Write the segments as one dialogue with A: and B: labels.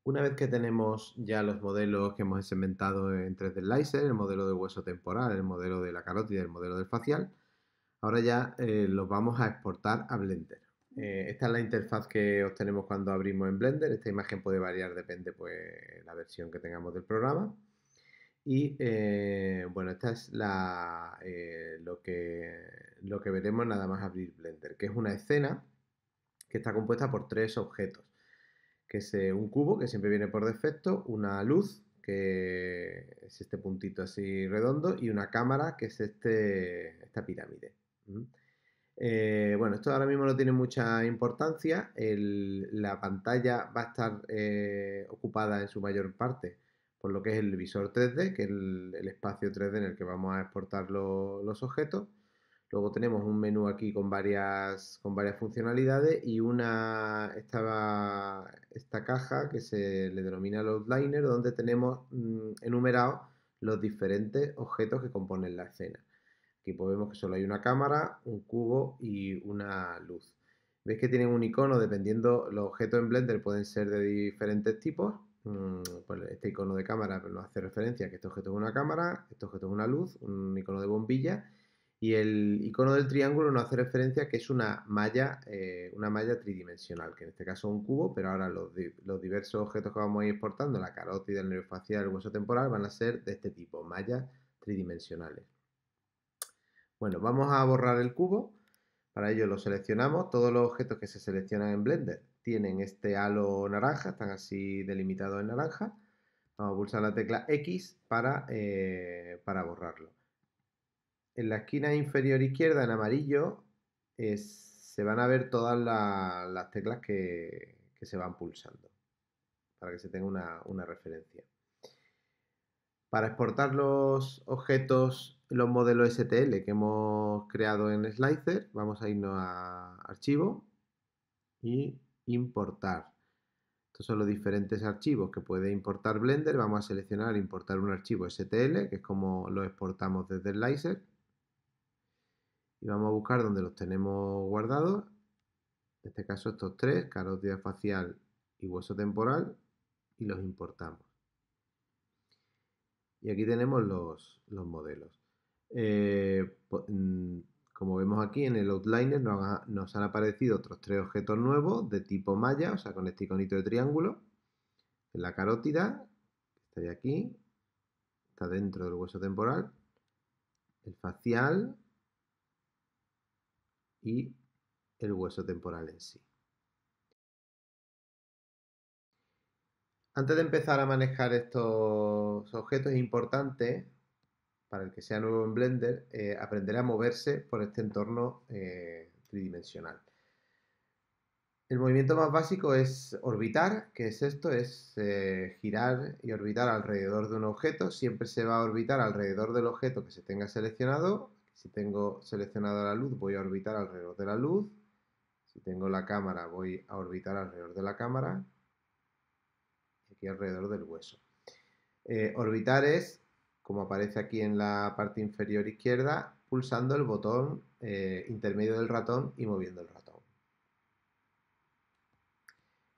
A: Una vez que tenemos ya los modelos que hemos segmentado en 3D Slicer, el modelo de hueso temporal, el modelo de la carótida, el modelo del facial, ahora ya los vamos a exportar a Blender. Esta es la interfaz que obtenemos cuando abrimos en Blender. Esta imagen puede variar, depende pues la versión que tengamos del programa. Y bueno, esta es lo que veremos nada más abrir Blender, que es una escena que está compuesta por tres objetos, que es un cubo, que siempre viene por defecto, una luz, que es este puntito así redondo, y una cámara, que es esta pirámide. ¿Mm? Bueno, esto ahora mismo no tiene mucha importancia. La pantalla va a estar ocupada en su mayor parte por lo que es el visor 3D, que es el espacio 3D en el que vamos a exportar los objetos. Luego tenemos un menú aquí con varias funcionalidades y esta caja que se le denomina el outliner, donde tenemos enumerados los diferentes objetos que componen la escena. Aquí podemos que solo hay una cámara, un cubo y una luz. Veis que tienen un icono, dependiendo, los objetos en Blender pueden ser de diferentes tipos. Pues este icono de cámara nos hace referencia a que este objeto es una cámara, este objeto es una luz, un icono de bombilla, y el icono del triángulo nos hace referencia a que es una malla tridimensional, que en este caso es un cubo, pero ahora los diversos objetos que vamos a ir exportando, la carótida, el nervio facial, el hueso temporal, van a ser de este tipo, mallas tridimensionales. Bueno, vamos a borrar el cubo. Para ello lo seleccionamos. Todos los objetos que se seleccionan en Blender tienen este halo naranja, están así delimitados en naranja. Vamos a pulsar la tecla X para borrarlo. En la esquina inferior izquierda, en amarillo, se van a ver todas las teclas que se van pulsando, para que se tenga una referencia. Para exportar los objetos, los modelos STL que hemos creado en Slicer, vamos a irnos a Archivo y Importar. Estos son los diferentes archivos que puede importar Blender. Vamos a seleccionar importar un archivo STL, que es como lo exportamos desde Slicer. Y vamos a buscar donde los tenemos guardados. En este caso estos tres, carótida facial y hueso temporal, y los importamos. Y aquí tenemos los modelos. Como vemos aquí en el outliner nos han aparecido otros tres objetos nuevos de tipo malla, o sea, con este iconito de triángulo. La carótida, que está aquí, está dentro del hueso temporal. El facial y el hueso temporal en sí. Antes de empezar a manejar estos objetos es importante, para el que sea nuevo en Blender, aprender a moverse por este entorno tridimensional. El movimiento más básico es orbitar, que es esto, es girar y orbitar alrededor de un objeto. Siempre se va a orbitar alrededor del objeto que se tenga seleccionado. Si tengo seleccionada la luz, voy a orbitar alrededor de la luz. Si tengo la cámara, voy a orbitar alrededor de la cámara. Y aquí alrededor del hueso. Orbitar es, como aparece aquí en la parte inferior izquierda, pulsando el botón intermedio del ratón y moviendo el ratón.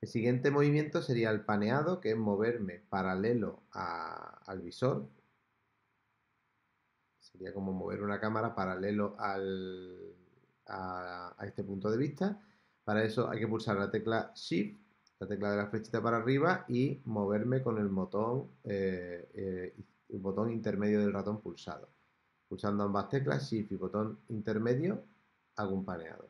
A: El siguiente movimiento sería el paneado, que es moverme paralelo al visor. Sería como mover una cámara paralelo a este punto de vista. Para eso hay que pulsar la tecla Shift, la tecla de la flechita para arriba, y moverme con el botón intermedio del ratón pulsado. Pulsando ambas teclas, Shift y botón intermedio, hago un paneado.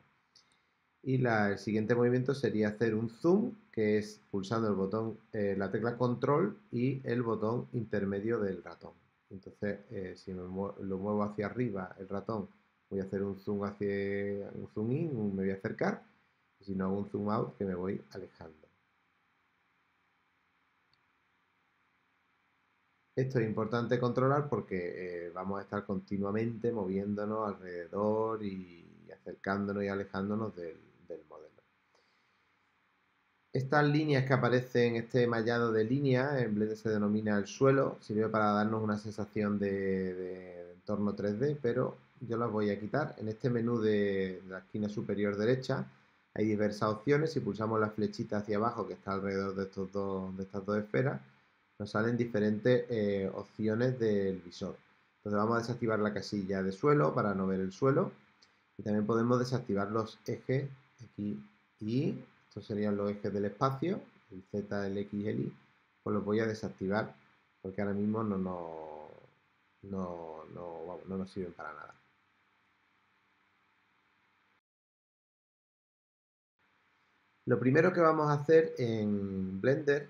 A: Y el siguiente movimiento sería hacer un zoom, que es pulsando el botón, la tecla control y el botón intermedio del ratón. Entonces, si lo muevo hacia arriba el ratón, voy a hacer un zoom un zoom in, me voy a acercar. Y si no, hago un zoom out, que me voy alejando. Esto es importante controlar porque vamos a estar continuamente moviéndonos alrededor y acercándonos y alejándonos del modelo. Estas líneas que aparecen, este mallado de líneas, en Blender se denomina el suelo, sirve para darnos una sensación de entorno 3D, pero yo las voy a quitar. En este menú de la esquina superior derecha Hay diversas opciones. Si pulsamos la flechita hacia abajo que está alrededor de estas dos esferas, nos salen diferentes opciones del visor. Entonces vamos a desactivar la casilla de suelo para no ver el suelo. Y también podemos desactivar los ejes aquí y estos serían los ejes del espacio, el Z, el X y el Y. Pues los voy a desactivar porque ahora mismo no nos sirven para nada. Lo primero que vamos a hacer en Blender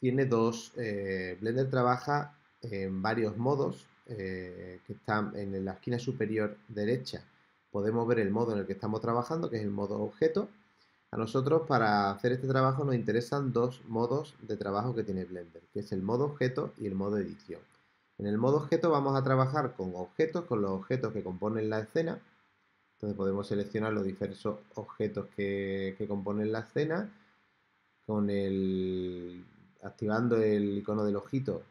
A: tiene dos. Blender trabaja en varios modos que están en la esquina superior derecha. Podemos ver el modo en el que estamos trabajando, que es el modo objeto. A nosotros para hacer este trabajo nos interesan dos modos de trabajo que tiene Blender, que es el modo objeto y el modo edición. En el modo objeto vamos a trabajar con objetos, con los objetos que componen la escena. Entonces podemos seleccionar los diversos objetos que componen la escena. Activando el icono del ojito,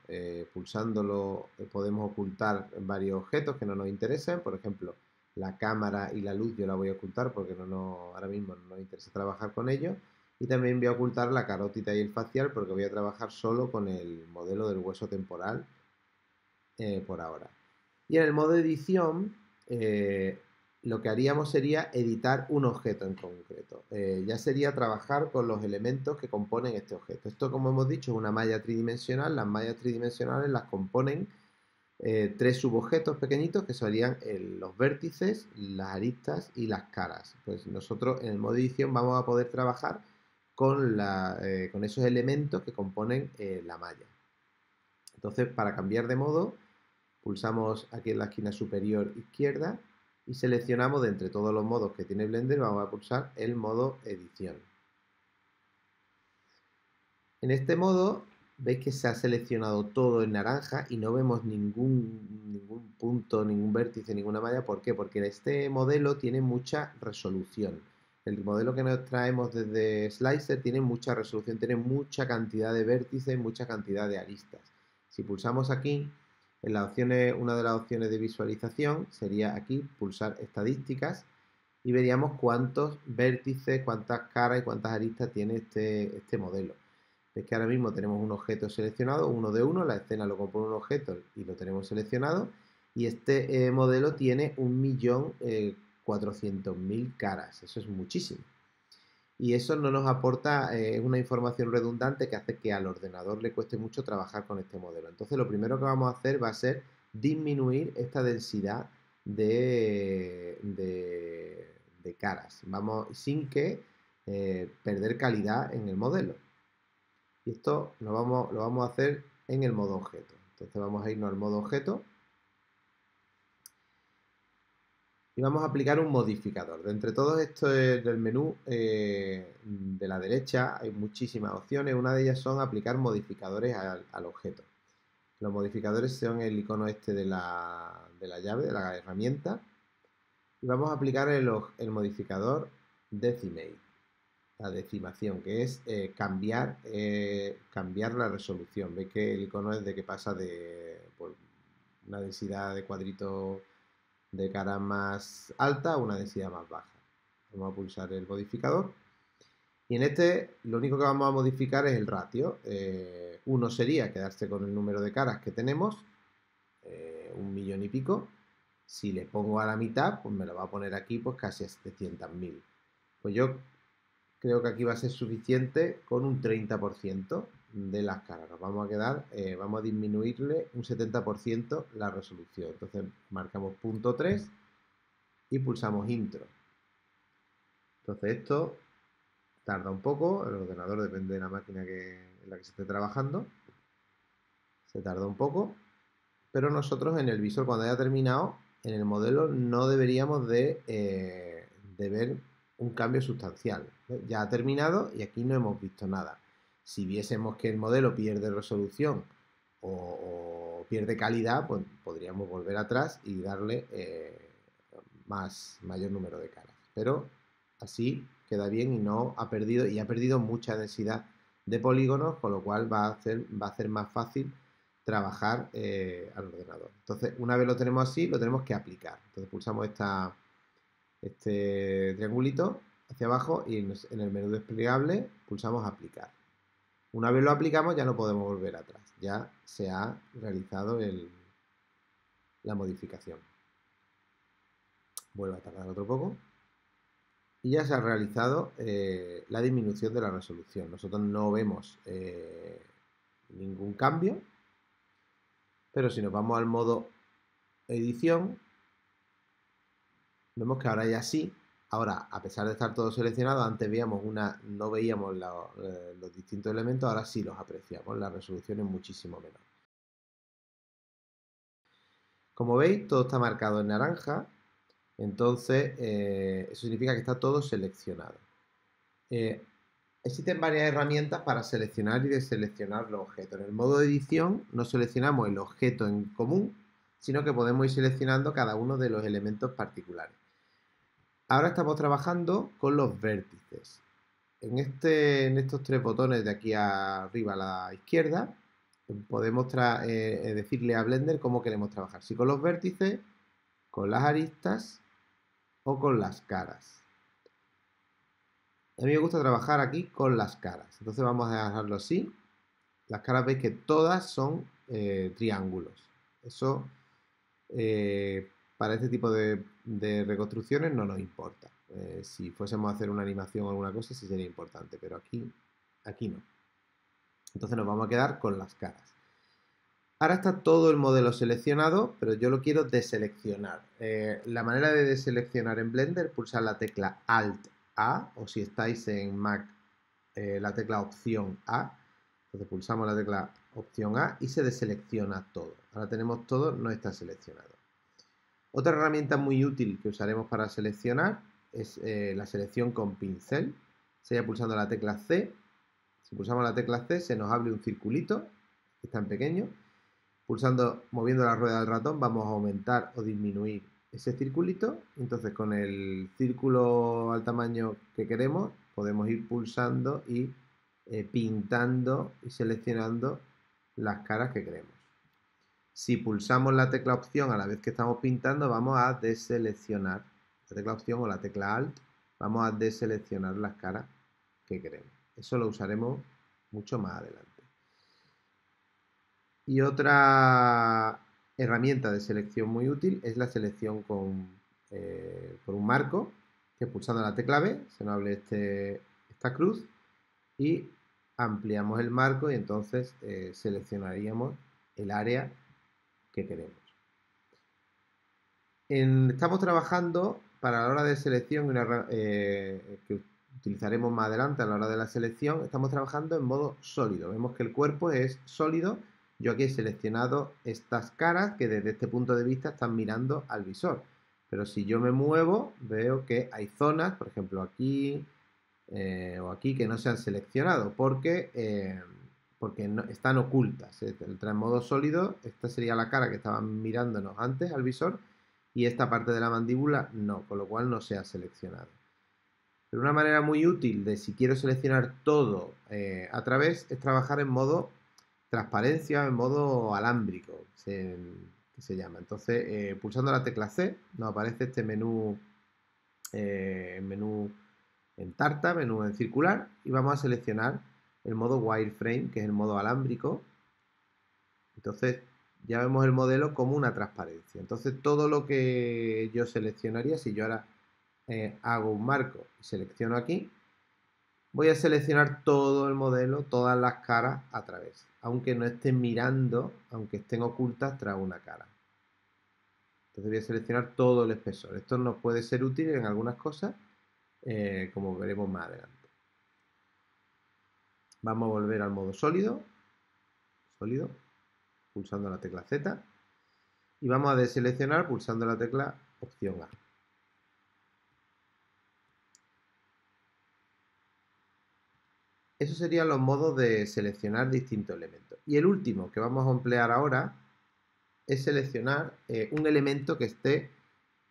A: pulsándolo, podemos ocultar varios objetos que no nos interesen. Por ejemplo, la cámara y la luz yo la voy a ocultar porque ahora mismo no nos interesa trabajar con ellos. Y también voy a ocultar la carótida y el facial porque voy a trabajar solo con el modelo del hueso temporal por ahora. Y en el modo edición, lo que haríamos sería editar un objeto en concreto. Ya sería trabajar con los elementos que componen este objeto. Esto, como hemos dicho, es una malla tridimensional. Las mallas tridimensionales las componen tres subobjetos pequeñitos que serían los vértices, las aristas y las caras. Pues nosotros en el modo edición vamos a poder trabajar con esos elementos que componen la malla. Entonces, para cambiar de modo, pulsamos aquí en la esquina superior izquierda y seleccionamos de entre todos los modos que tiene Blender, vamos a pulsar el modo edición. En este modo veis que se ha seleccionado todo en naranja y no vemos ningún punto, ningún vértice, ninguna malla. ¿Por qué? Porque este modelo tiene mucha resolución. El modelo que nos traemos desde Slicer tiene mucha resolución, tiene mucha cantidad de vértices, mucha cantidad de aristas. Si pulsamos aquí, en las opciones, una de las opciones de visualización sería aquí pulsar estadísticas y veríamos cuántos vértices, cuántas caras y cuántas aristas tiene este modelo. Es que ahora mismo tenemos un objeto seleccionado, uno de uno, la escena lo compone un objeto y lo tenemos seleccionado, y este modelo tiene 1.400.000 caras, eso es muchísimo. Y eso no nos aporta, es una información redundante que hace que al ordenador le cueste mucho trabajar con este modelo. Entonces lo primero que vamos a hacer va a ser disminuir esta densidad de caras, sin que perder calidad en el modelo. Y esto lo vamos a hacer en el modo objeto. Entonces vamos a irnos al modo objeto y vamos a aplicar un modificador. De entre todos estos del menú de la derecha hay muchísimas opciones. Una de ellas son aplicar modificadores al objeto. Los modificadores son el icono este de la llave, de la herramienta. Y vamos a aplicar el modificador Decimate, la decimación, que es cambiar la resolución. Veis que el icono es de que pasa de una densidad de cuadritos de cara más alta a una densidad más baja. Vamos a pulsar el modificador. Y en este lo único que vamos a modificar es el ratio. Uno sería quedarse con el número de caras que tenemos, 1.000.000 y pico. Si le pongo a la mitad, pues me lo va a poner aquí pues casi a 700.000. Pues yo creo que aquí va a ser suficiente con un 30% de las caras. Nos vamos a quedar, vamos a disminuirle un 70% la resolución. Entonces marcamos punto 3 y pulsamos intro. Entonces esto tarda un poco, el ordenador depende de la máquina en la que se esté trabajando. Se tarda un poco, pero nosotros en el visor cuando haya terminado, en el modelo no deberíamos de ver un cambio sustancial. Ya ha terminado y aquí no hemos visto nada. Si viésemos que el modelo pierde resolución o pierde calidad, pues podríamos volver atrás y darle mayor número de caras. Pero así queda bien y no ha perdido mucha densidad de polígonos, con lo cual va a hacer más fácil trabajar al ordenador. Entonces, una vez lo tenemos así, lo tenemos que aplicar. Entonces pulsamos este triangulito hacia abajo y en el menú desplegable pulsamos aplicar. Una vez lo aplicamos ya no podemos volver atrás, ya se ha realizado la modificación. Vuelve a tardar otro poco. Y ya se ha realizado la disminución de la resolución. Nosotros no vemos ningún cambio, pero si nos vamos al modo edición, vemos que ahora ya sí. Ahora, a pesar de estar todo seleccionado, antes no veíamos los distintos elementos, ahora sí los apreciamos. La resolución es muchísimo menor. Como veis, todo está marcado en naranja, entonces eso significa que está todo seleccionado. Existen varias herramientas para seleccionar y deseleccionar los objetos. En el modo de edición no seleccionamos el objeto en común, sino que podemos ir seleccionando cada uno de los elementos particulares. Ahora estamos trabajando con los vértices. En estos tres botones de aquí arriba a la izquierda podemos decirle a Blender cómo queremos trabajar. Si con los vértices, con las aristas o con las caras. A mí me gusta trabajar aquí con las caras. Entonces vamos a dejarlo así. Las caras veis que todas son triángulos. Eso para este tipo de reconstrucciones no nos importa. Si fuésemos a hacer una animación o alguna cosa sí sería importante, pero aquí no. Entonces nos vamos a quedar con las caras. Ahora está todo el modelo seleccionado, pero yo lo quiero deseleccionar. La manera de deseleccionar en Blender, pulsar la tecla Alt-A, o si estáis en Mac, la tecla Opción A. Entonces pulsamos la tecla Opción A y se deselecciona todo. Ahora tenemos todo, no está seleccionado. Otra herramienta muy útil que usaremos para seleccionar es la selección con pincel. Sería pulsando la tecla C. Si pulsamos la tecla C se nos abre un circulito, que está en pequeño. Moviendo la rueda del ratón vamos a aumentar o disminuir ese circulito. Entonces con el círculo al tamaño que queremos podemos ir pulsando y pintando y seleccionando las caras que queremos. Si pulsamos la tecla opción a la vez que estamos pintando vamos a deseleccionar la tecla opción o la tecla alt, vamos a deseleccionar las caras que queremos. Eso lo usaremos mucho más adelante. Y otra herramienta de selección muy útil es la selección por un marco, que pulsando la tecla B se nos abre esta cruz y ampliamos el marco y entonces seleccionaríamos el área que queremos. Estamos trabajando para la hora de selección, que utilizaremos más adelante a la hora de la selección, estamos trabajando en modo sólido. Vemos que el cuerpo es sólido. Yo aquí he seleccionado estas caras que desde este punto de vista están mirando al visor. Pero si yo me muevo, veo que hay zonas, por ejemplo aquí o aquí, que no se han seleccionado porque no, están ocultas. Entra en modo sólido, esta sería la cara que estaban mirándonos antes al visor y esta parte de la mandíbula no, con lo cual no se ha seleccionado. Pero una manera muy útil de si quiero seleccionar todo a través es trabajar en modo transparencia, en modo alámbrico, que se llama. Entonces, pulsando la tecla C, nos aparece este menú en tarta, menú en circular, y vamos a seleccionar el modo wireframe, que es el modo alámbrico. Entonces, ya vemos el modelo como una transparencia. Entonces, todo lo que yo seleccionaría, si yo ahora hago un marco y selecciono aquí, voy a seleccionar todo el modelo, todas las caras a través, aunque no estén mirando, aunque estén ocultas tras una cara. Entonces voy a seleccionar todo el espesor. Esto nos puede ser útil en algunas cosas, como veremos más adelante. Vamos a volver al modo sólido, pulsando la tecla Z, y vamos a deseleccionar pulsando la tecla opción A. Esos serían los modos de seleccionar distintos elementos. Y el último que vamos a emplear ahora es seleccionar un elemento que esté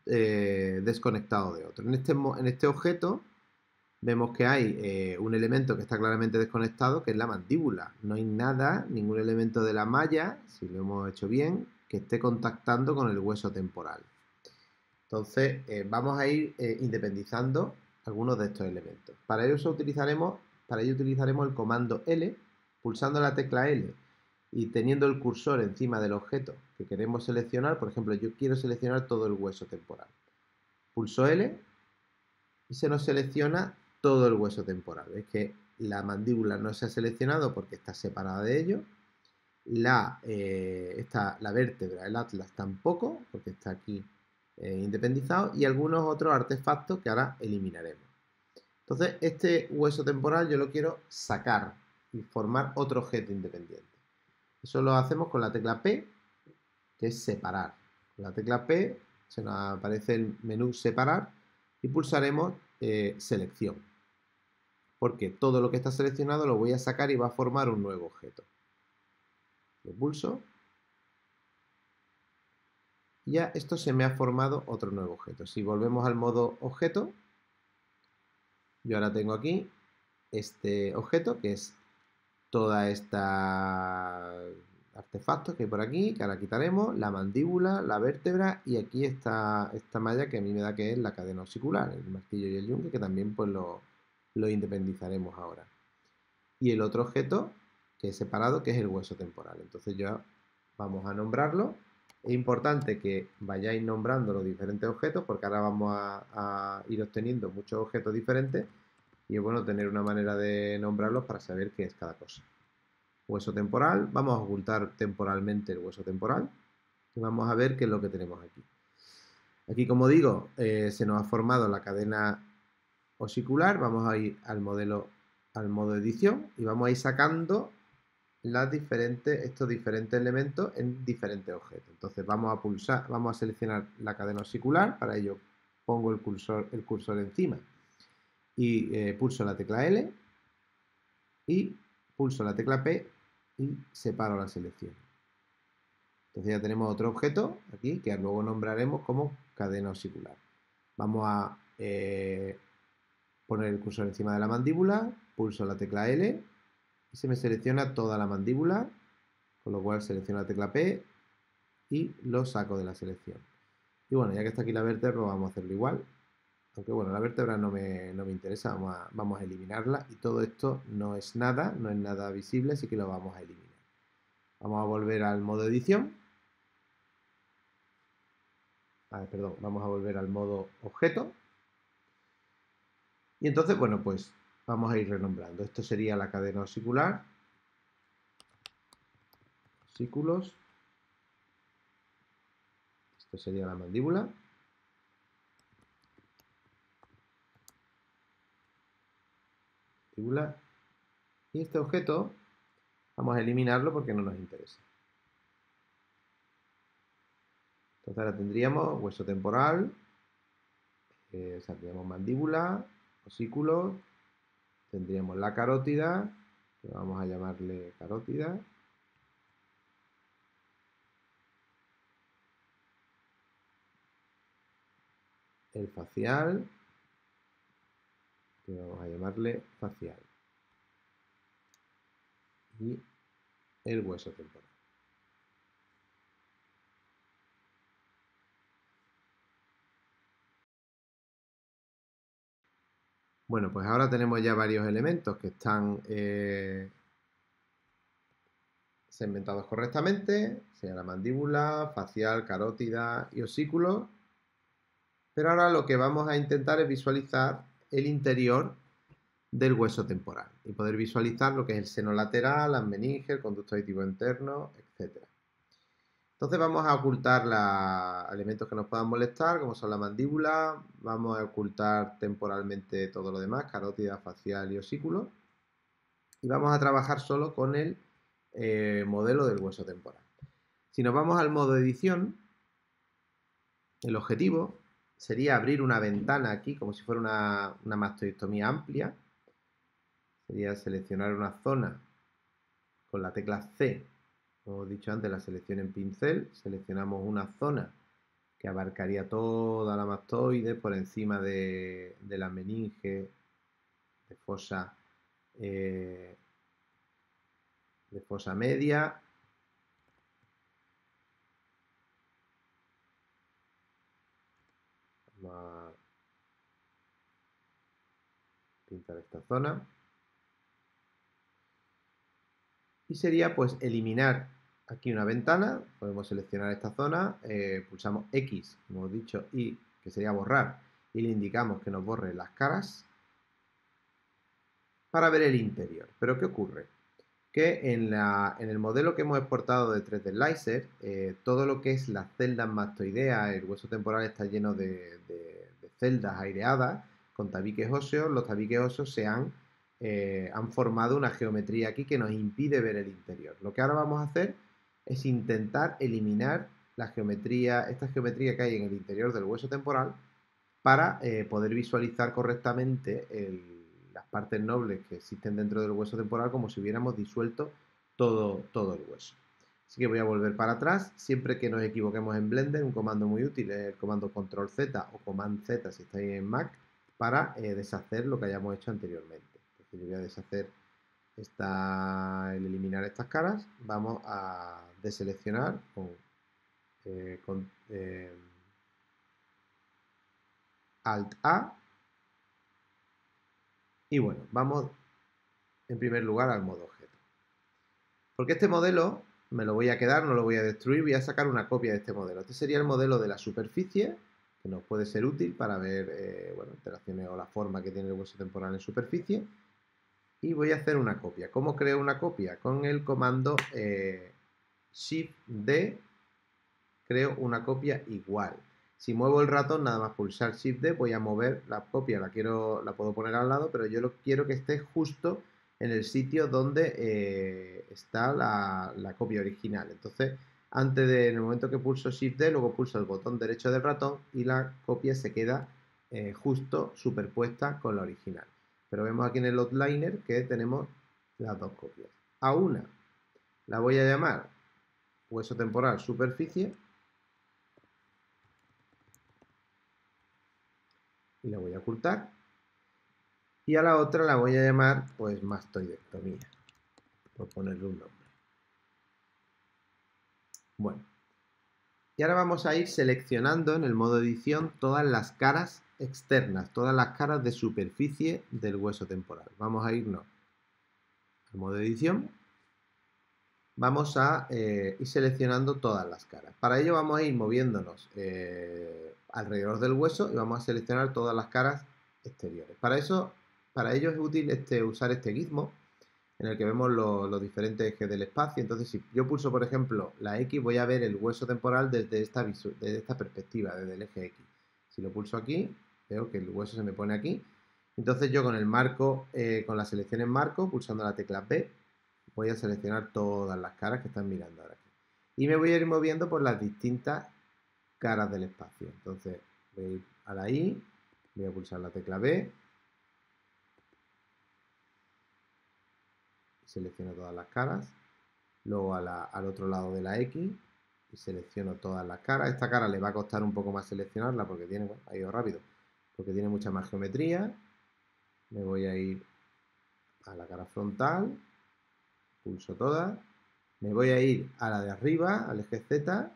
A: desconectado de otro. En este objeto vemos que hay un elemento que está claramente desconectado, que es la mandíbula. No hay nada, ningún elemento de la malla, si lo hemos hecho bien, que esté contactando con el hueso temporal. Entonces vamos a ir independizando algunos de estos elementos. Para ello utilizaremos el comando L, pulsando la tecla L y teniendo el cursor encima del objeto que queremos seleccionar. Por ejemplo, yo quiero seleccionar todo el hueso temporal. Pulso L y se nos selecciona todo el hueso temporal. Es que la mandíbula no se ha seleccionado porque está separada de ello. La vértebra, el atlas tampoco, porque está aquí independizado, y algunos otros artefactos que ahora eliminaremos. Entonces, este hueso temporal yo lo quiero sacar y formar otro objeto independiente. Eso lo hacemos con la tecla P, que es separar. Con la tecla P se nos aparece el menú separar y pulsaremos selección. Porque todo lo que está seleccionado lo voy a sacar y va a formar un nuevo objeto. Lo pulso. Y ya esto se me ha formado otro nuevo objeto. Si volvemos al modo objeto, yo ahora tengo aquí este objeto que es toda esta artefactos que hay por aquí, que ahora quitaremos, la mandíbula, la vértebra y aquí está esta malla que a mí me da que es la cadena osicular, el martillo y el yunque, que también pues lo independizaremos ahora. Y el otro objeto que es separado, que es el hueso temporal. Entonces ya vamos a nombrarlo. Es importante que vayáis nombrando los diferentes objetos porque ahora vamos a ir obteniendo muchos objetos diferentes y es bueno tener una manera de nombrarlos para saber qué es cada cosa. Hueso temporal, vamos a ocultar temporalmente el hueso temporal y vamos a ver qué es lo que tenemos aquí. Aquí, como digo, se nos ha formado la cadena osicular. Vamos a ir al modo edición y vamos a ir sacando estos diferentes elementos en diferentes objetos. Entonces vamos a seleccionar la cadena osicular. Para ello pongo el cursor encima y pulso la tecla L y pulso la tecla P y separo la selección. Entonces ya tenemos otro objeto aquí que luego nombraremos como cadena osicular. Vamos a poner el cursor encima de la mandíbula, pulso la tecla L y se me selecciona toda la mandíbula, con lo cual selecciono la tecla P y lo saco de la selección. Y bueno, ya que está aquí la vértebra, vamos a hacerlo igual. Aunque bueno, la vértebra no me interesa, vamos a eliminarla. Y todo esto no es nada visible, así que lo vamos a eliminar. Vamos a volver al modo edición. Vamos a volver al modo objeto. Y entonces, bueno, pues vamos a ir renombrando. Esto sería la cadena osicular. Osículos. Esto sería la mandíbula. Mandíbula. Y este objeto vamos a eliminarlo porque no nos interesa. Entonces ahora tendríamos hueso temporal, tendríamos mandíbula, osículos, tendríamos la carótida, que vamos a llamarle carótida, el facial, que vamos a llamarle facial, y el hueso temporal. Bueno, pues ahora tenemos ya varios elementos que están segmentados correctamente, sea la mandíbula, facial, carótida y osículo. Pero ahora lo que vamos a intentar es visualizar el interior del hueso temporal y poder visualizar lo que es el seno lateral, las meninges, el conducto auditivo interno, etc. Entonces vamos a ocultar elementos que nos puedan molestar, como son la mandíbula, vamos a ocultar temporalmente todo lo demás, carótida, facial y osículo, y vamos a trabajar solo con el modelo del hueso temporal. Si nos vamos al modo edición, el objetivo sería abrir una ventana aquí, como si fuera una mastoidectomía amplia. Sería seleccionar una zona con la tecla C. Como he dicho antes, la selección en pincel. Seleccionamos una zona que abarcaría toda la mastoide por encima de la meninge, de fosa media. pintar esta zona. Y sería pues eliminar aquí una ventana, podemos seleccionar esta zona, pulsamos X, como hemos dicho, y que sería borrar, y le indicamos que nos borre las caras para ver el interior. Pero ¿qué ocurre? Que en el modelo que hemos exportado de 3D Slicer, todo lo que es las celdas mastoideas, el hueso temporal está lleno de celdas aireadas con tabiques óseos. Los tabiques óseos han formado una geometría aquí que nos impide ver el interior. Lo que ahora vamos a hacer es intentar eliminar la geometría, esta geometría que hay en el interior del hueso temporal para poder visualizar correctamente las partes nobles que existen dentro del hueso temporal como si hubiéramos disuelto todo el hueso. Así que voy a volver para atrás. Siempre que nos equivoquemos en Blender, un comando muy útil es el comando Control Z o Command Z si estáis en Mac para deshacer lo que hayamos hecho anteriormente. Entonces yo voy a deshacer el eliminar estas caras. Vamos a deseleccionar con Alt A. Y bueno, vamos en primer lugar al modo objeto. Porque este modelo me lo voy a quedar, no lo voy a destruir, voy a sacar una copia de este modelo. Este sería el modelo de la superficie, que nos puede ser útil para ver bueno, interacciones o la forma que tiene el hueso temporal en superficie. Y voy a hacer una copia. ¿Cómo creo una copia? Con el comando Shift-D creo una copia igual. Si muevo el ratón, nada más pulsar Shift-D, voy a mover la copia, la puedo poner al lado, pero yo quiero que esté justo en el sitio donde está la copia original. Entonces, en el momento que pulso Shift-D, luego pulso el botón derecho del ratón y la copia se queda justo superpuesta con la original. Pero vemos aquí en el outliner que tenemos las dos copias. A una la voy a llamar hueso temporal superficie y la voy a ocultar. Y a la otra la voy a llamar pues mastoidectomía, por ponerle un nombre. Bueno, y ahora vamos a ir seleccionando en el modo edición todas las caras externas, todas las caras de superficie del hueso temporal. Vamos a irnos al modo edición. Vamos a ir seleccionando todas las caras. Para ello vamos a ir moviéndonos alrededor del hueso y vamos a seleccionar todas las caras exteriores. Para ello es útil usar este gizmo en el que vemos los diferentes ejes del espacio. Entonces, si yo pulso, por ejemplo, la X, voy a ver el hueso temporal desde esta perspectiva, desde el eje X. Si lo pulso aquí, veo que el hueso se me pone aquí. Entonces yo con el marco, con la selección en marco, pulsando la tecla B, voy a seleccionar todas las caras que están mirando ahora aquí. Y me voy a ir moviendo por las distintas caras del espacio. Entonces voy a ir a la I, voy a pulsar la tecla B, selecciono todas las caras, luego al otro lado de la X y selecciono todas las caras. Esta cara le va a costar un poco más seleccionarla porque tiene, bueno, ha ido rápido, porque tiene mucha más geometría. Me voy a ir a la cara frontal, pulso todas, me voy a ir a la de arriba, al eje Z,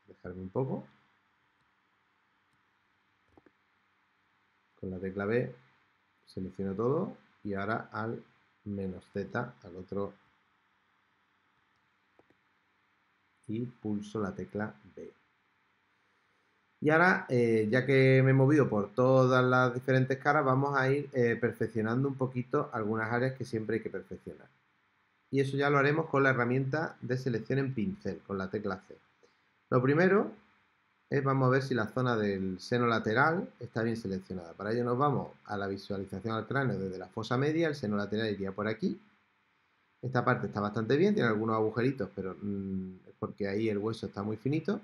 A: dejarme un poco, con la tecla B selecciono todo y ahora al menos Z, al otro, y pulso la tecla B. Y ahora, ya que me he movido por todas las diferentes caras, vamos a ir perfeccionando un poquito algunas áreas que siempre hay que perfeccionar. Y eso ya lo haremos con la herramienta de selección en pincel, con la tecla C. Lo primero es, vamos a ver si la zona del seno lateral está bien seleccionada. Para ello nos vamos a la visualización al cráneo desde la fosa media, el seno lateral iría por aquí. Esta parte está bastante bien, tiene algunos agujeritos, pero es porque ahí el hueso está muy finito.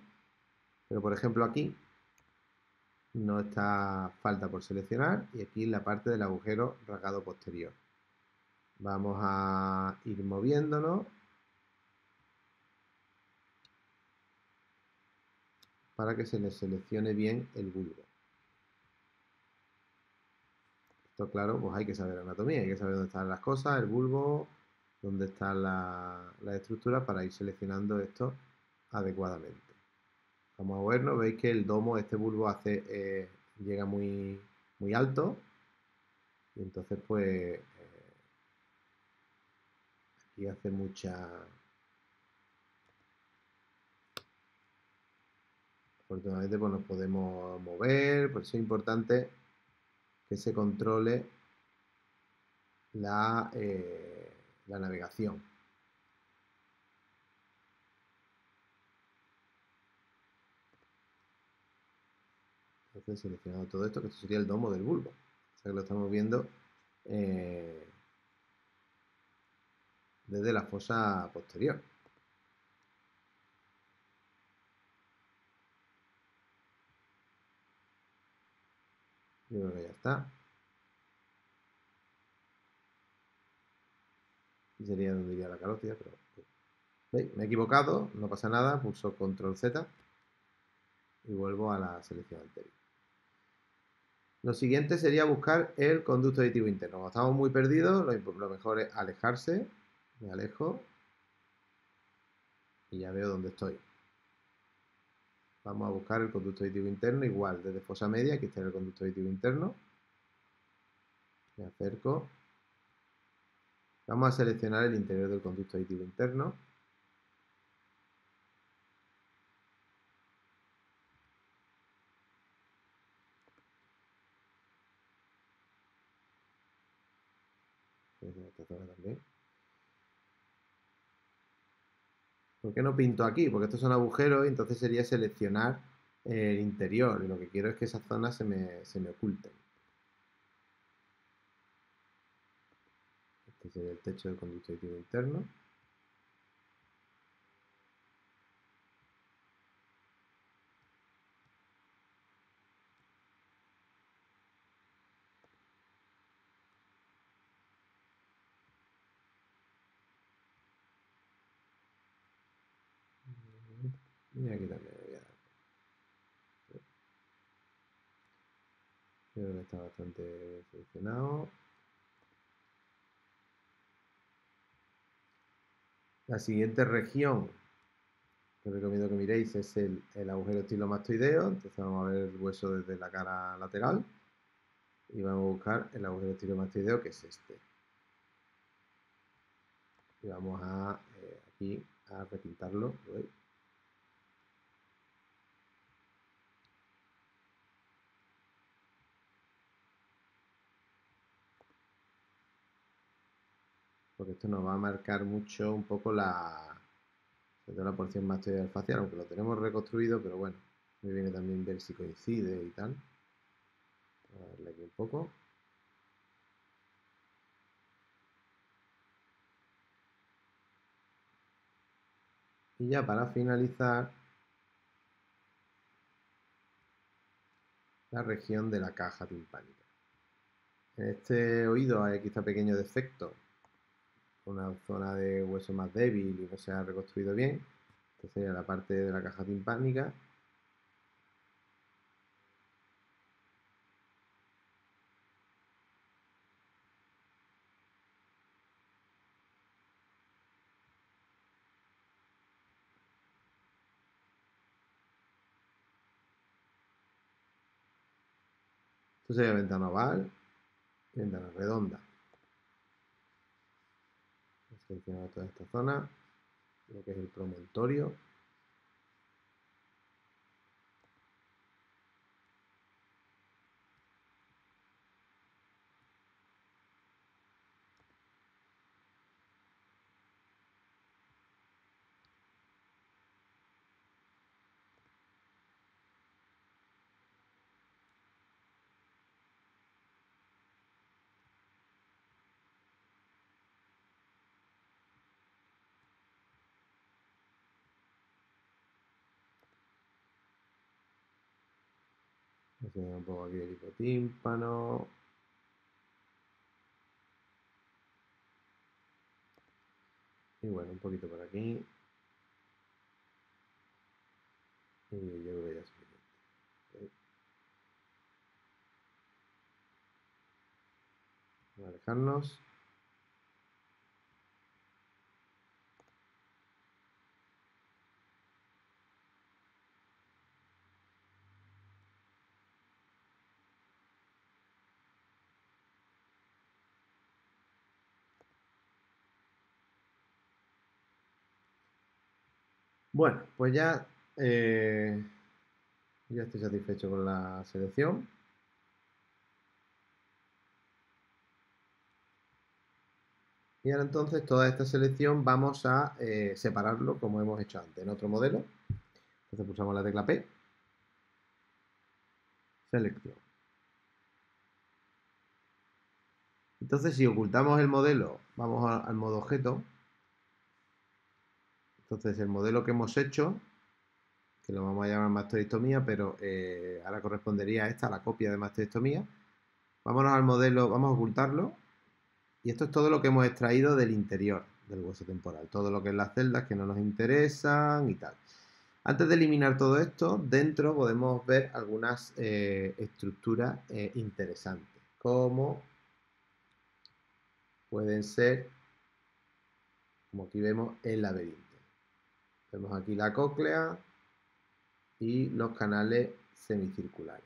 A: Pero por ejemplo aquí no está falta por seleccionar y aquí la parte del agujero rasgado posterior. Vamos a ir moviéndonos para que se le seleccione bien el bulbo. Esto claro, pues hay que saber anatomía, hay que saber dónde están las cosas, el bulbo, dónde están las estructuras para ir seleccionando esto adecuadamente. Vamos a vernos, veis que el domo, este bulbo hace llega muy, muy alto y entonces pues aquí hace mucha... Afortunadamente pues nos podemos mover, por eso es importante que se controle la navegación. Entonces seleccionado todo esto, que esto sería el domo del bulbo. O sea que lo estamos viendo desde la fosa posterior. Yo creo que ya está. Y sería donde iría la carótida, pero... ¿Veis? Me he equivocado, no pasa nada, pulso control Z y vuelvo a la selección anterior. Lo siguiente sería buscar el conducto aditivo interno. Cuando estamos muy perdidos, lo mejor es alejarse. Me alejo y ya veo dónde estoy. Vamos a buscar el conducto aditivo interno, igual, desde fosa media, aquí está el conducto aditivo interno. Me acerco. Vamos a seleccionar el interior del conducto aditivo interno. Esta zona también. ¿Por qué no pinto aquí? Porque estos son agujeros y entonces sería seleccionar el interior. Y lo que quiero es que esas zonas se me oculten. Este sería el techo del conducto aditivo interno. Y aquí también voy a dar. Creo que está bastante seleccionado. La siguiente región que os recomiendo que miréis es el agujero estilomastoideo. Entonces vamos a ver el hueso desde la cara lateral y vamos a buscar el agujero estilomastoideo, que es este. Y vamos a aquí a repintarlo. ¿Veis? Porque esto nos va a marcar mucho un poco sobre todo la porción mastoideo facial, aunque lo tenemos reconstruido, pero bueno, me viene también ver si coincide y tal. Voy a darle aquí un poco. Y ya para finalizar, la región de la caja timpánica. En este oído hay quizá pequeño defecto, una zona de hueso más débil y no se ha reconstruido bien. Esta sería la parte de la caja timpánica. Esto sería ventana oval y ventana redonda. He seleccionado toda esta zona, lo que es el promontorio. Un poco aquí el hipotímpano. Y bueno, un poquito por aquí. Y yo creo que ya es suficiente. Vamos a alejarnos. Bueno, pues ya estoy satisfecho con la selección. Y ahora entonces toda esta selección vamos a separarlo como hemos hecho antes en otro modelo. Entonces pulsamos la tecla P, selección. Entonces si ocultamos el modelo, vamos al modo objeto. Entonces el modelo que hemos hecho, que lo vamos a llamar mastoidectomía, pero ahora correspondería a esta, la copia de mastoidectomía. Vámonos al modelo, vamos a ocultarlo. Y esto es todo lo que hemos extraído del interior del hueso temporal, todo lo que es las celdas que no nos interesan y tal. Antes de eliminar todo esto, dentro podemos ver algunas estructuras interesantes, como pueden ser, como aquí vemos, el laberinto. Vemos aquí la cóclea y los canales semicirculares.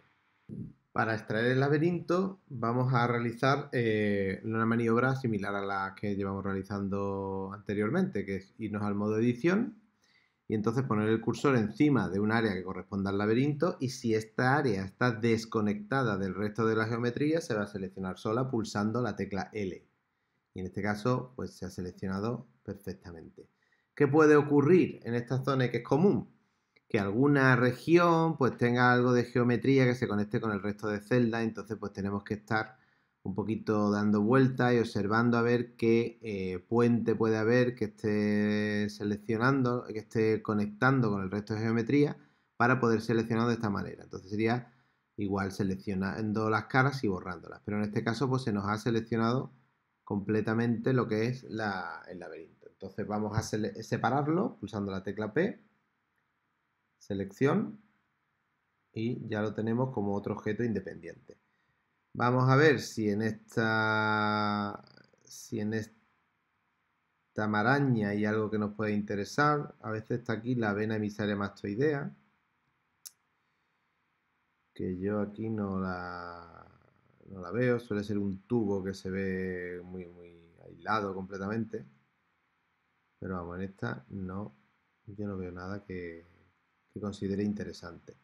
A: Para extraer el laberinto vamos a realizar una maniobra similar a la que llevamos realizando anteriormente, que es irnos al modo edición y entonces poner el cursor encima de un área que corresponda al laberinto y si esta área está desconectada del resto de la geometría se va a seleccionar sola pulsando la tecla L. Y en este caso pues se ha seleccionado perfectamente. ¿Qué puede ocurrir en esta zona que es común? Que alguna región pues tenga algo de geometría que se conecte con el resto de celdas, entonces pues tenemos que estar un poquito dando vueltas y observando a ver qué puente puede haber que esté seleccionando, que esté conectando con el resto de geometría para poder seleccionar de esta manera. Entonces sería igual seleccionando las caras y borrándolas, pero en este caso pues se nos ha seleccionado completamente lo que es el laberinto. Entonces vamos a separarlo pulsando la tecla P, selección y ya lo tenemos como otro objeto independiente. Vamos a ver si en esta maraña hay algo que nos puede interesar. A veces está aquí la vena emisaria mastoidea, que yo aquí no la veo. Suele ser un tubo que se ve muy aislado completamente. Pero vamos, en esta no, yo no veo nada que considere interesante.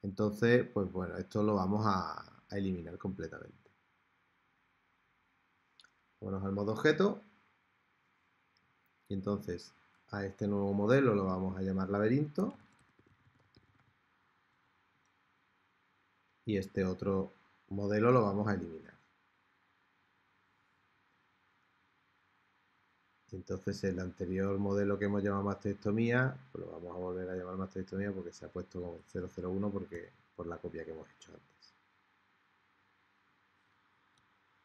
A: Entonces, pues bueno, esto lo vamos a eliminar completamente. Vamos al modo objeto y entonces a este nuevo modelo lo vamos a llamar laberinto y este otro modelo lo vamos a eliminar. Entonces el anterior modelo que hemos llamado mastectomía, pues lo vamos a volver a llamar mastectomía porque se ha puesto como 001 por la copia que hemos hecho antes.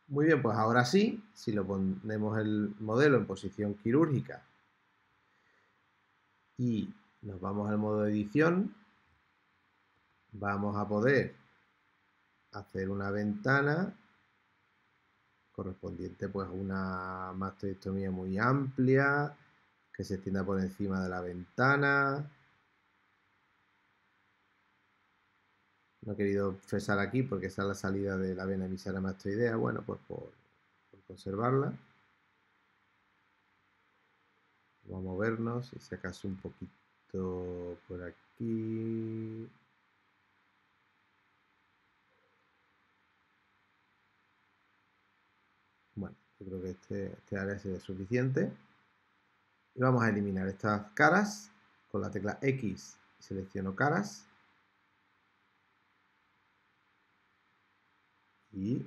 A: Muy bien, pues ahora sí, si lo ponemos el modelo en posición quirúrgica y nos vamos al modo de edición, vamos a poder hacer una ventana correspondiente pues a una mastectomía muy amplia que se extienda por encima de la ventana. No he querido fresar aquí porque esa es la salida de la vena emisaria mastoidea, bueno, pues por conservarla. Vamos a movernos, y si acaso un poquito por aquí. Bueno, yo creo que este área es suficiente. Y vamos a eliminar estas caras con la tecla X. Selecciono caras. Y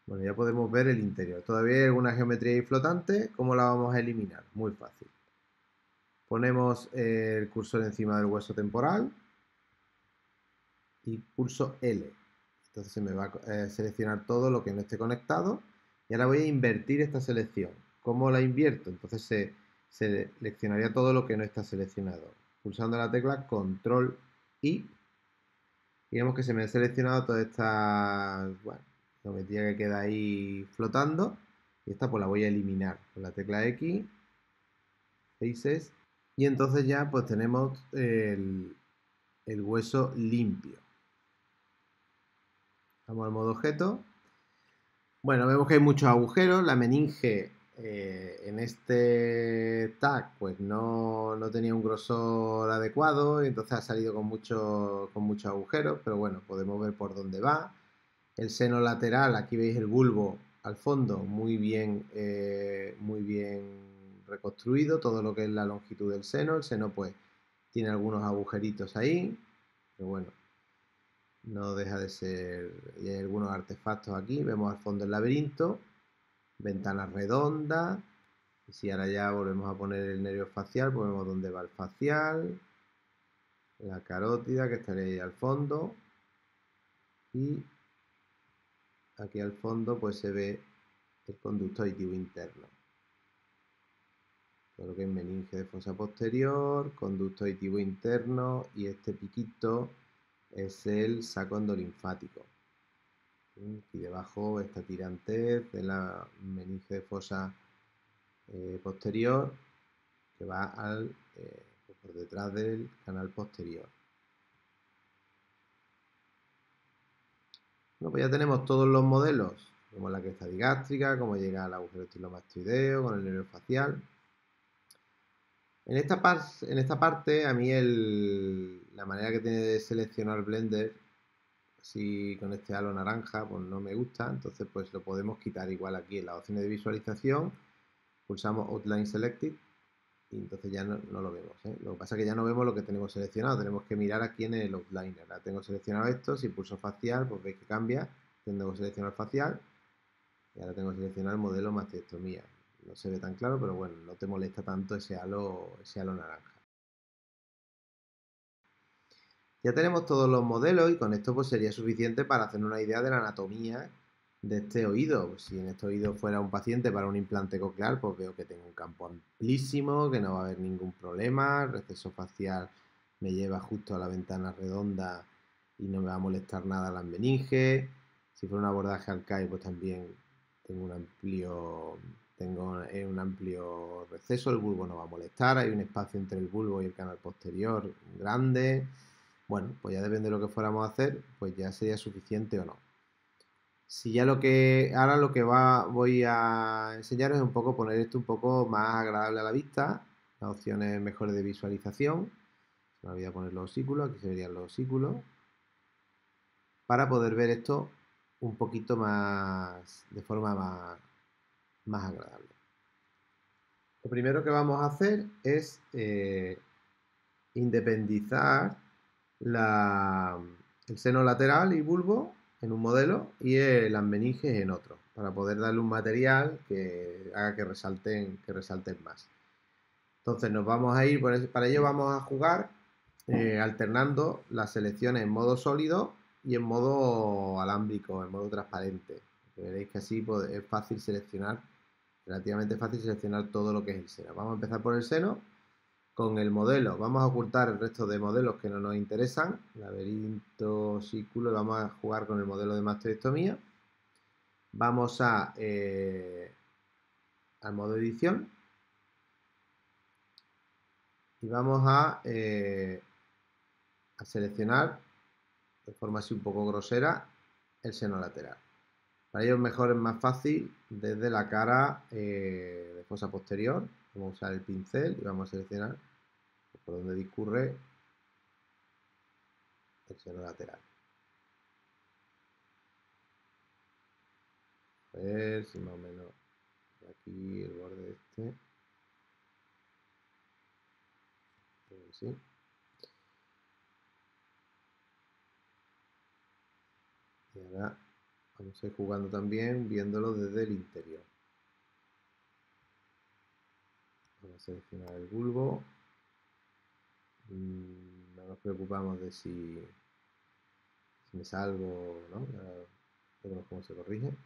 A: bueno, ya podemos ver el interior. Todavía hay alguna geometría ahí flotante. ¿Cómo la vamos a eliminar? Muy fácil. Ponemos el cursor encima del hueso temporal y pulso L. Entonces se me va a seleccionar todo lo que no esté conectado. Y ahora voy a invertir esta selección. ¿Cómo la invierto? Entonces se seleccionaría todo lo que no está seleccionado. Pulsando la tecla Control I. Digamos que se me ha seleccionado toda esta geometría que queda ahí flotando. Y esta pues la voy a eliminar con la tecla X. Faces. Y entonces ya pues tenemos el hueso limpio. Vamos al modo objeto. Bueno, vemos que hay muchos agujeros. La meninge en este tag pues no tenía un grosor adecuado y entonces ha salido con muchos agujeros, pero bueno, podemos ver por dónde va. El seno lateral, aquí veis el bulbo al fondo, muy bien reconstruido, todo lo que es la longitud del seno. El seno pues tiene algunos agujeritos ahí, pero bueno, no deja de ser. Y hay algunos artefactos aquí, vemos al fondo el laberinto, ventanas redondas. Y si ahora ya volvemos a poner el nervio facial, pues vemos dónde va el facial, la carótida que estaría ahí al fondo, y aquí al fondo pues se ve el conducto auditivo interno. Todo lo que es meninge de fosa posterior, conducto auditivo interno, y este piquito es el saco endolinfático. Aquí debajo esta tirantez de la meninge de fosa posterior que va por detrás del canal posterior. Bueno, pues ya tenemos todos los modelos, como la cresta digástrica, cómo llega al agujero estilomastoideo, con el nervio facial. En esta parte, a mí la manera que tiene de seleccionar Blender, así con este halo naranja, pues no me gusta, entonces pues lo podemos quitar igual aquí en las opciones de visualización, pulsamos Outline Selected y entonces ya no lo vemos. Lo que pasa es que ya no vemos lo que tenemos seleccionado, tenemos que mirar aquí en el outliner. Ahora tengo seleccionado esto, si pulso facial, pues veis que cambia, tengo seleccionado el facial y ahora tengo seleccionado el modelo mastectomía. No se ve tan claro, pero bueno, no te molesta tanto ese halo naranja. Ya tenemos todos los modelos y con esto pues sería suficiente para hacer una idea de la anatomía de este oído. Pues si en este oído fuera un paciente para un implante coclear, pues veo que tengo un campo amplísimo, que no va a haber ningún problema, el receso facial me lleva justo a la ventana redonda y no me va a molestar nada las meninges. Si fuera un abordaje al CAI, pues también tengo un amplio receso, el bulbo no va a molestar, hay un espacio entre el bulbo y el canal posterior grande. Bueno, pues ya depende de lo que fuéramos a hacer, pues ya sería suficiente o no. Si ya ahora lo que voy a enseñaros es un poco poner esto un poco más agradable a la vista, las opciones mejores de visualización. Se me olvidó poner los osículos, aquí se verían los osículos, para poder ver esto un poquito más, de forma más agradable. Lo primero que vamos a hacer es independizar el seno lateral y bulbo en un modelo y las meninges en otro, para poder darle un material que haga que resalten más. Entonces nos vamos a ir, para ello vamos a jugar alternando las selecciones en modo sólido y en modo alámbrico, en modo transparente. Veréis que así pues, es fácil seleccionar, relativamente fácil seleccionar todo lo que es el seno. Vamos a empezar por el seno. Con el modelo vamos a ocultar el resto de modelos que no nos interesan, laberinto, círculo, y vamos a jugar con el modelo de mastectomía. Vamos al modo edición y vamos a seleccionar de forma así un poco grosera el seno lateral. Para ello es mejor, es más fácil desde la cara de fosa posterior. Vamos a usar el pincel y vamos a seleccionar por donde discurre el seno lateral. A ver si más o menos aquí el borde este. Sí. Y ahora vamos a ir jugando también viéndolo desde el interior. Vamos a seleccionar el bulbo. No nos preocupamos de si me salgo, ¿no? Ya veremos cómo se corrige.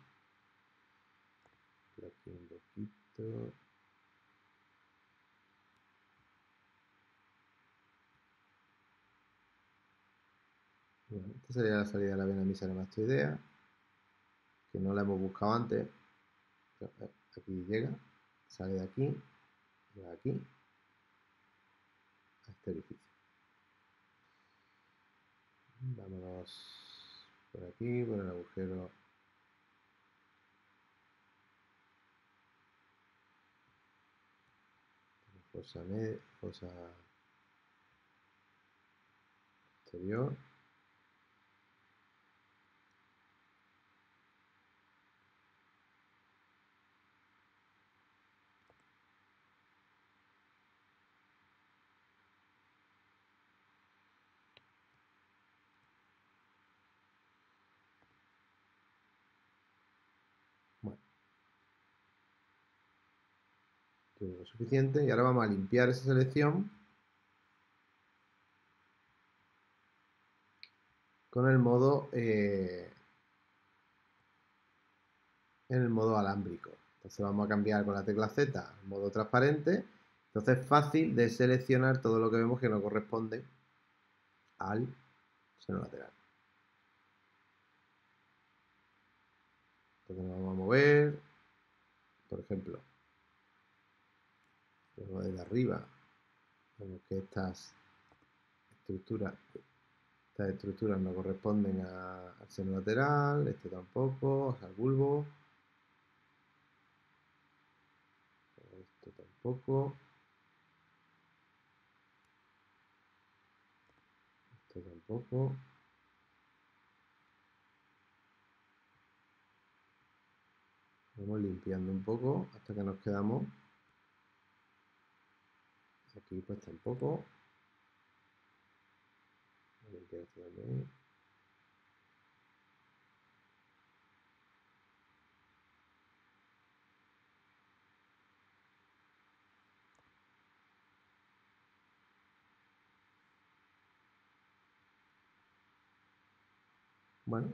A: Aquí un poquito. Bueno, esta sería la salida de la vena miserimastoidea, que no la hemos buscado antes. Aquí llega, sale de aquí, llega aquí, a este orificio. Vámonos por aquí, por el agujero fosa exterior. Bueno, tengo lo suficiente y ahora vamos a limpiar esa selección con el modo en el modo alámbrico. Entonces vamos a cambiar con la tecla Z al modo transparente. Entonces es fácil de seleccionar todo lo que vemos que no corresponde al seno lateral. Entonces nos vamos a mover, por ejemplo, desde arriba. Vemos que estas estructuras no corresponden al seno lateral, este tampoco, o sea, al bulbo. Esto tampoco. Esto tampoco. Vamos limpiando un poco hasta que nos quedamos. Aquí pues tampoco. Voy a limpiar esto también. Bueno,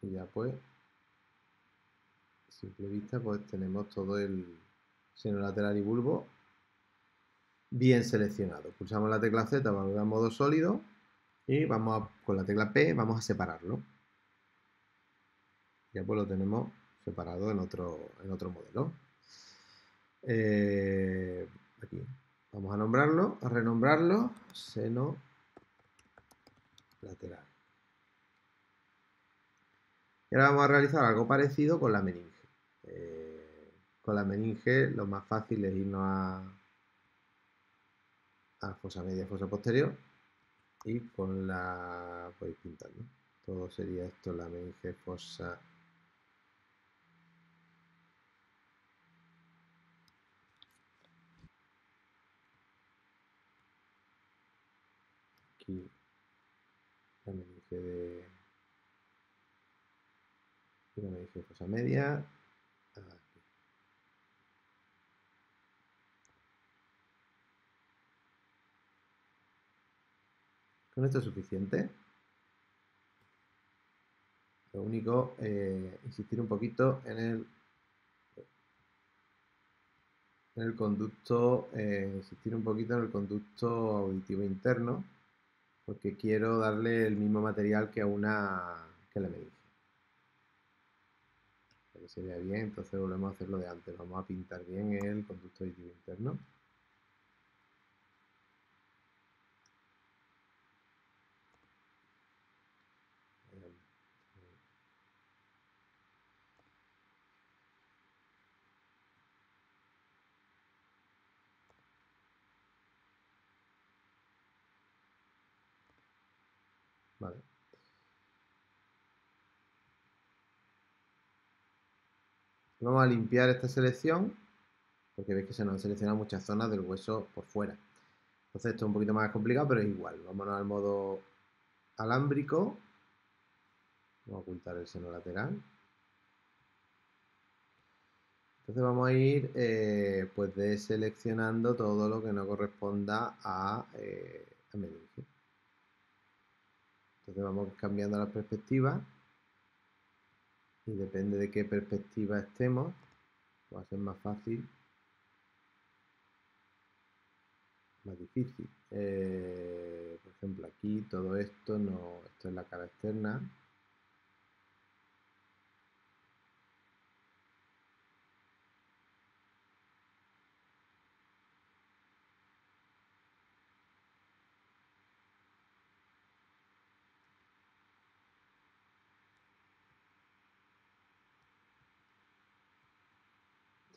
A: y ya pues, a simple vista, pues tenemos todo el seno lateral y bulbo bien seleccionado. Pulsamos la tecla Z para volver a modo sólido y con la tecla P vamos a separarlo. Ya pues lo tenemos separado en otro modelo. Aquí vamos a nombrarlo, a renombrarlo, seno lateral. Y ahora vamos a realizar algo parecido con la meninge. Con la meninge lo más fácil es irnos a fosa media, fosa posterior y con la podéis pintar, ¿no? Todo sería esto, la meninge, fosa aquí, la meninge de fosa media, aquí. Con esto es suficiente. Lo único, insistir un poquito en el conducto, insistir un poquito en el conducto auditivo interno, porque quiero darle el mismo material que que la meninge. Para que se vea bien, entonces volvemos a hacer lo de antes. Vamos a pintar bien el conducto auditivo interno. Vale. Vamos a limpiar esta selección, porque veis que se nos han seleccionado muchas zonas del hueso por fuera. Entonces esto es un poquito más complicado, pero es igual. Vámonos al modo alámbrico. Vamos a ocultar el seno lateral. Entonces vamos a ir pues deseleccionando todo lo que no corresponda a meninge. Entonces vamos cambiando la perspectiva y depende de qué perspectiva estemos, va a ser más fácil, más difícil. Por ejemplo, aquí todo esto no, esto es la cara externa.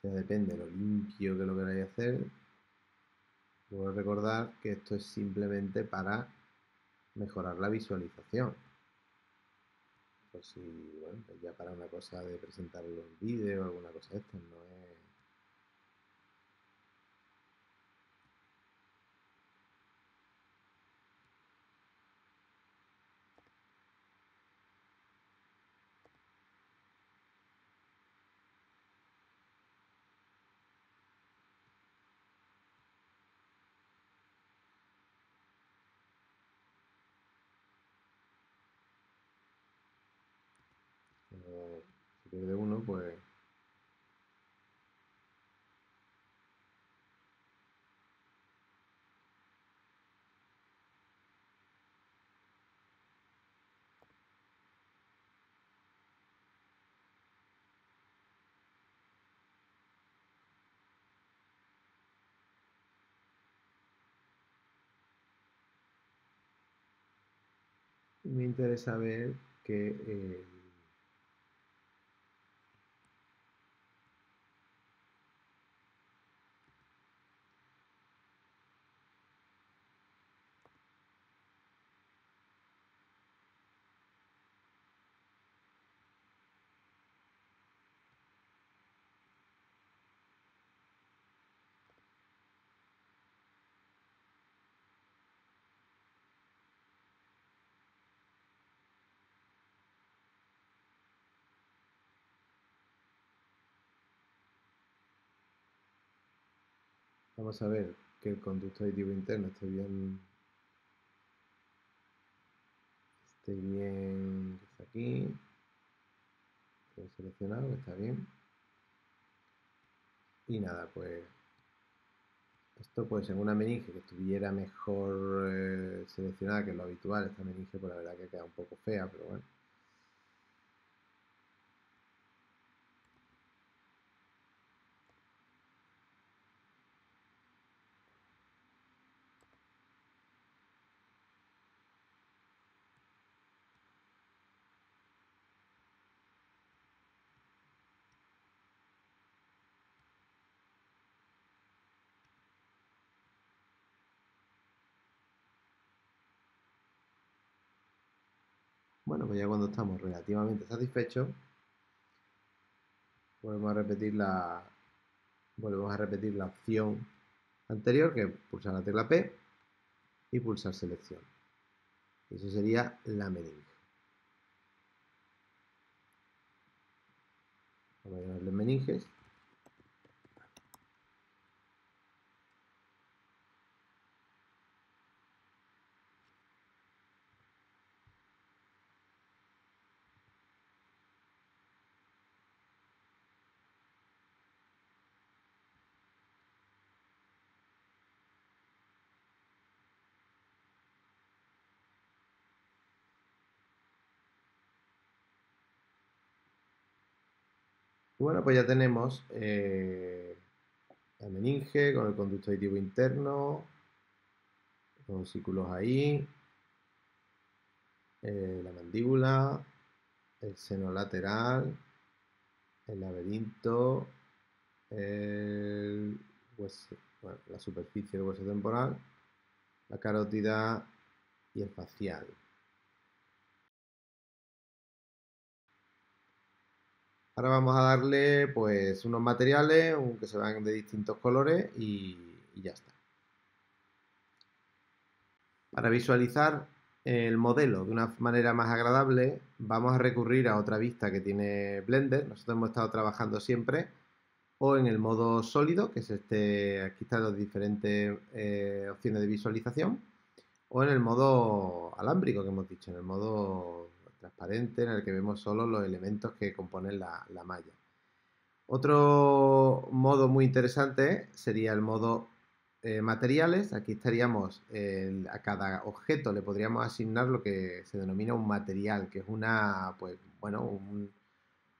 A: Esto ya depende de lo limpio que lo queráis hacer. Puedo recordar que esto es simplemente para mejorar la visualización. Por si, bueno, pues ya para una cosa de presentar los vídeos o alguna cosa de estas, no es... Si pierde uno, pues me interesa ver que vamos a ver que el conducto aditivo interno esté bien, está aquí, lo he seleccionado, está bien. Y nada, pues esto pues en una meninge que estuviera mejor seleccionada que lo habitual, esta meninge pues la verdad que queda un poco fea, pero bueno. Bueno, pues ya cuando estamos relativamente satisfechos, volvemos a repetir la opción anterior, que es pulsar la tecla P y pulsar selección. Eso sería la meninge. Vamos a llamarle meninges. Bueno, pues ya tenemos la meninge con el conducto aditivo interno, los círculos ahí, la mandíbula, el seno lateral, el laberinto, el hueso, bueno, la superficie del hueso temporal, la carótida y el facial. Ahora vamos a darle pues unos materiales que se van de distintos colores y ya está. Para visualizar el modelo de una manera más agradable, vamos a recurrir a otra vista que tiene Blender. Nosotros hemos estado trabajando siempre o en el modo sólido, que es este, aquí están las diferentes opciones de visualización, o en el modo alámbrico que hemos dicho, en el modo transparente, en el que vemos solo los elementos que componen la malla. Otro modo muy interesante sería el modo materiales. Aquí estaríamos, a cada objeto le podríamos asignar lo que se denomina un material, que es una, pues, bueno,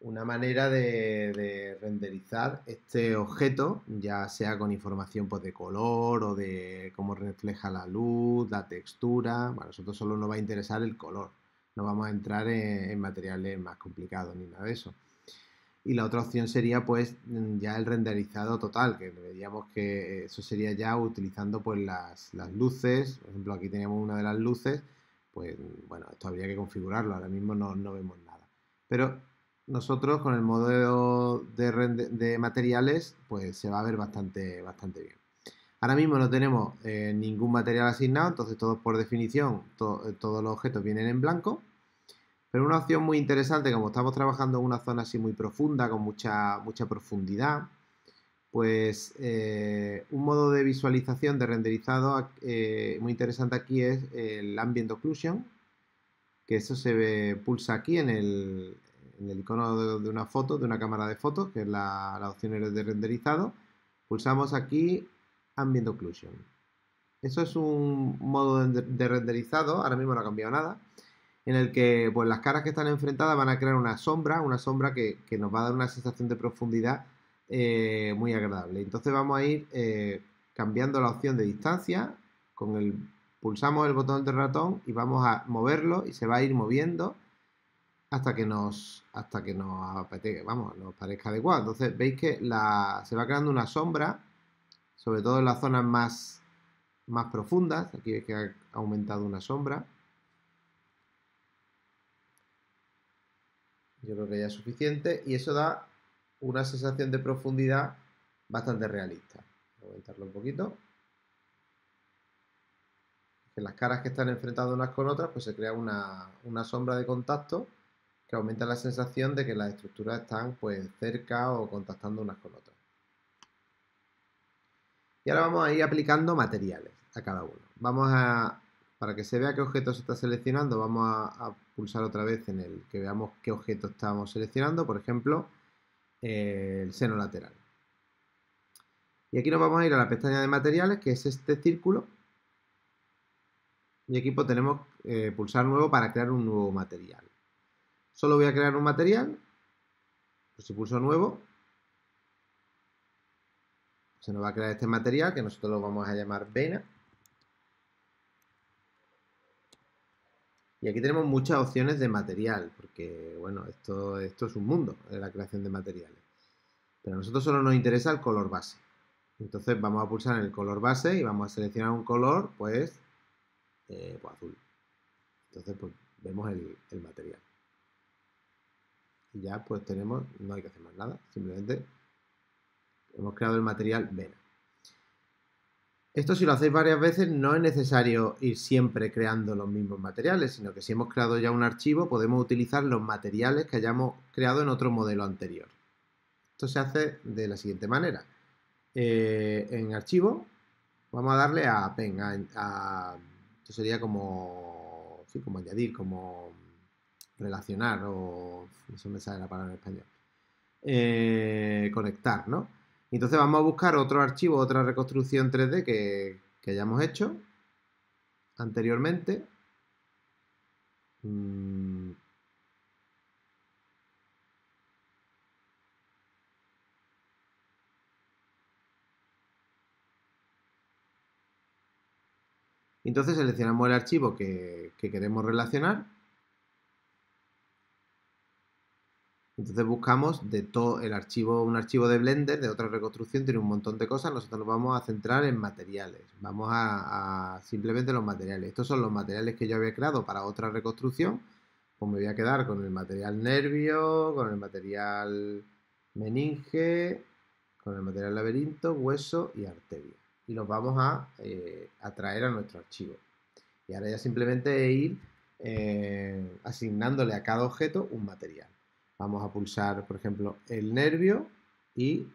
A: una manera de renderizar este objeto, ya sea con información pues, de color o de cómo refleja la luz, la textura. Bueno, a nosotros solo nos va a interesar el color, no vamos a entrar en materiales más complicados ni nada de eso. Y la otra opción sería pues ya el renderizado total, que veríamos que eso sería ya utilizando pues las luces. Por ejemplo, aquí teníamos una de las luces, pues bueno, esto habría que configurarlo, ahora mismo no vemos nada. Pero nosotros con el modo de materiales pues se va a ver bastante bien. Ahora mismo no tenemos ningún material asignado, entonces todos por definición, todos los objetos vienen en blanco. Pero una opción muy interesante, como estamos trabajando en una zona así muy profunda, con mucha profundidad, pues un modo de visualización, de renderizado muy interesante aquí es el Ambient Occlusion, que eso pulsa aquí en el icono de una foto, de una cámara de fotos, que es la opción de renderizado. Pulsamos aquí Ambient Occlusion. Eso es un modo de renderizado, ahora mismo no ha cambiado nada, en el que pues, las caras que están enfrentadas van a crear una sombra que nos va a dar una sensación de profundidad muy agradable. Entonces vamos a ir cambiando la opción de distancia, pulsamos el botón del ratón y vamos a moverlo y se va a ir moviendo nos parezca adecuado. Entonces veis que se va creando una sombra, sobre todo en las zonas más profundas. Aquí veis que ha aumentado una sombra. Yo creo que ya es suficiente y eso da una sensación de profundidad bastante realista. Voy a aumentarlo un poquito. En las caras que están enfrentadas unas con otras, pues se crea una sombra de contacto que aumenta la sensación de que las estructuras están pues cerca o contactando unas con otras. Y ahora vamos a ir aplicando materiales a cada uno. Para que se vea qué objeto se está seleccionando, vamos a pulsar otra vez en el que veamos qué objeto estamos seleccionando. Por ejemplo, el seno lateral. Y aquí nos vamos a ir a la pestaña de materiales, que es este círculo. Y aquí pues tenemos pulsar nuevo para crear un nuevo material. Solo voy a crear un material. Pues si pulso nuevo, se nos va a crear este material que nosotros lo vamos a llamar vena. Y aquí tenemos muchas opciones de material, porque bueno, esto es un mundo de la creación de materiales. Pero a nosotros solo nos interesa el color base. Entonces vamos a pulsar en el color base y vamos a seleccionar un color, pues azul. Entonces pues vemos el material. Y ya pues no hay que hacer más nada, simplemente hemos creado el material vena. Esto si lo hacéis varias veces no es necesario ir siempre creando los mismos materiales, sino que si hemos creado ya un archivo podemos utilizar los materiales que hayamos creado en otro modelo anterior. Esto se hace de la siguiente manera. En archivo vamos a darle a pen, esto sería como añadir, como relacionar, o eso me sale la palabra en español. Conectar, ¿no? Entonces vamos a buscar otro archivo, otra reconstrucción 3D que hayamos hecho anteriormente. Entonces seleccionamos el archivo que queremos relacionar. Entonces buscamos de todo un archivo de Blender, de otra reconstrucción, tiene un montón de cosas. Nosotros nos vamos a centrar en materiales. Vamos a simplemente los materiales. Estos son los materiales que yo había creado para otra reconstrucción. Pues me voy a quedar con el material nervio, con el material meninge, con el material laberinto, hueso y arteria. Y los vamos a traer a nuestro archivo. Y ahora ya simplemente ir asignándole a cada objeto un material. Vamos a pulsar, por ejemplo, el nervio y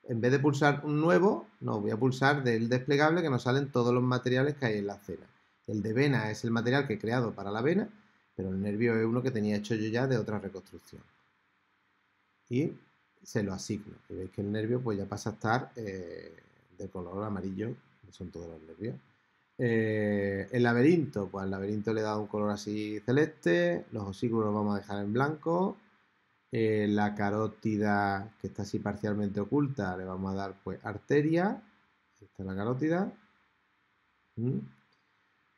A: en vez de pulsar un nuevo, no, voy a pulsar del desplegable que nos salen todos los materiales que hay en la escena. El de vena es el material que he creado para la vena, pero el nervio es uno que tenía hecho yo ya de otra reconstrucción. Y se lo asigno. Y veis que el nervio pues ya pasa a estar de color amarillo, que son todos los nervios. El laberinto, pues al laberinto le he dado un color así celeste, los osículos los vamos a dejar en blanco, la carótida que está así parcialmente oculta le vamos a dar pues arteria, esta es la carótida.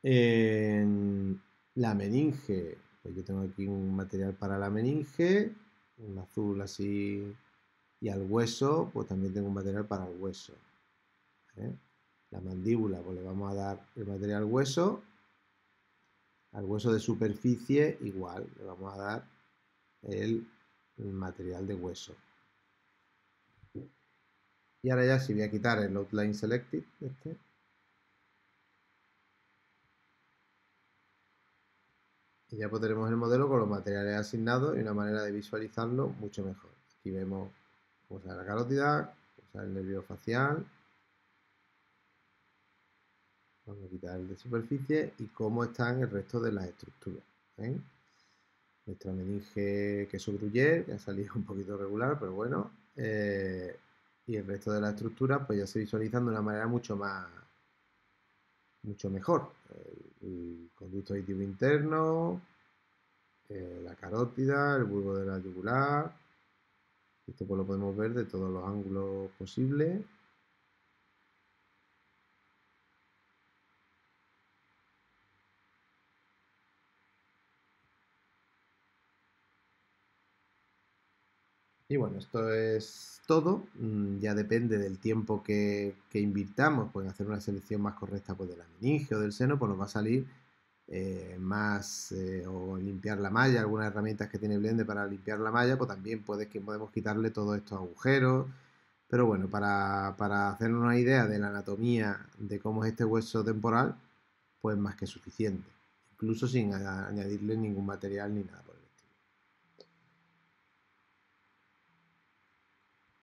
A: En la meninge, pues yo tengo aquí un material para la meninge, un azul así, y al hueso, pues también tengo un material para el hueso. ¿Eh? La mandíbula, pues le vamos a dar el material hueso. Al hueso de superficie, igual, le vamos a dar el material de hueso. Y ahora ya si voy a quitar el outline selected, y ya pues tenemos el modelo con los materiales asignados y una manera de visualizarlo mucho mejor. Aquí vemos cómo sale la carótida, cómo sale el nervio facial, vamos a quitar el de superficie y cómo están el resto de las estructuras. ¿Ven? Nuestra meninge queso gruyere, que ha salido un poquito regular, pero bueno. Y el resto de la estructura pues ya se visualizan de una manera mucho mejor. El conducto auditivo interno, la carótida, el bulbo de la yugular. Esto pues lo podemos ver de todos los ángulos posibles. Y bueno, esto es todo. Ya depende del tiempo que invirtamos, pues en hacer una selección más correcta pues, de la meninge o del seno, pues nos va a salir más o limpiar la malla, algunas herramientas que tiene Blender para limpiar la malla, pues también podemos quitarle todos estos agujeros. Pero bueno, para hacernos una idea de la anatomía de cómo es este hueso temporal, pues más que suficiente, incluso sin añadirle ningún material ni nada por el